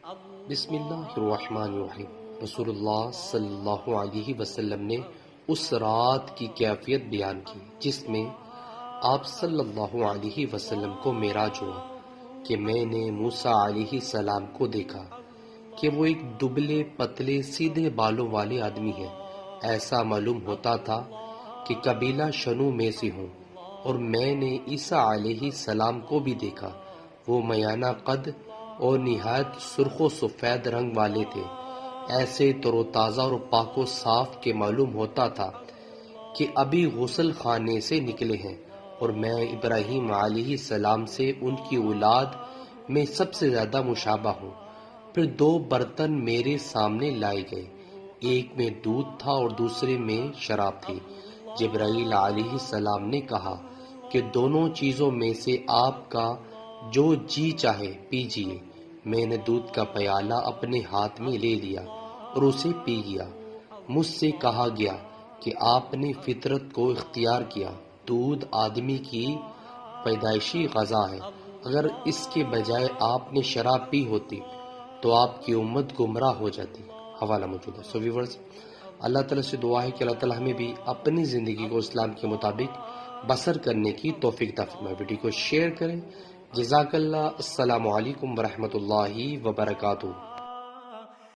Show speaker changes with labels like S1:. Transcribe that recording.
S1: بسم اللہ الرحمن الرحیم۔ رسول اللہ صلی اللہ علیہ وسلم نے اس رات کی کیفیت بیان کی جس میں آپ صلی اللہ علیہ وسلم کو معراج ہوا کہ میں نے موسیٰ علیہ السلام کو دیکھا کہ وہ ایک دبلے پتلے سیدھے بالوں والے آدمی ہیں۔ ایسا معلوم ہوتا تھا کہ قبیلہ شنو میں سے ہوں، اور میں نے عیسیٰ علیہ السلام کو بھی دیکھا۔ وہ میانہ قد اور نہایت سرخ و سفید رنگ والے تھے، ایسے تر و تازہ اور پاک و صاف کے معلوم ہوتا تھا کہ ابھی غسل خانے سے نکلے ہیں، اور میں ابراہیم علیہ السلام سے ان کی اولاد میں سب سے زیادہ مشابہ ہوں۔ پھر دو برتن میرے سامنے لائے گئے، ایک میں دودھ تھا اور دوسرے میں شراب تھی۔ جبرائیل علیہ السلام نے کہا کہ دونوں چیزوں میں سے آپ کا جو جی چاہے پیجیے۔ میں نے دودھ کا پیالہ اپنے ہاتھ میں لے لیا اور اسے پی گیا۔ مجھ سے کہا گیا کہ آپ نے فطرت کو اختیار کیا۔ دودھ آدمی کی پیدائشی غذا ہے، اگر اس کے بجائے آپ نے شراب پی ہوتی تو آپ کی امت گمراہ ہو جاتی۔ حوالہ موجود ہے۔ ویورز، اللہ تعالیٰ سے دعا ہے کہ اللہ تعالیٰ ہمیں بھی اپنی زندگی کو اسلام کے مطابق بسر کرنے کی توفیق عطا فرمائے۔ ویڈیو کو شیئر کریں۔ جزاک اللہ۔ السلام علیکم ورحمۃ اللہ وبرکاتہ۔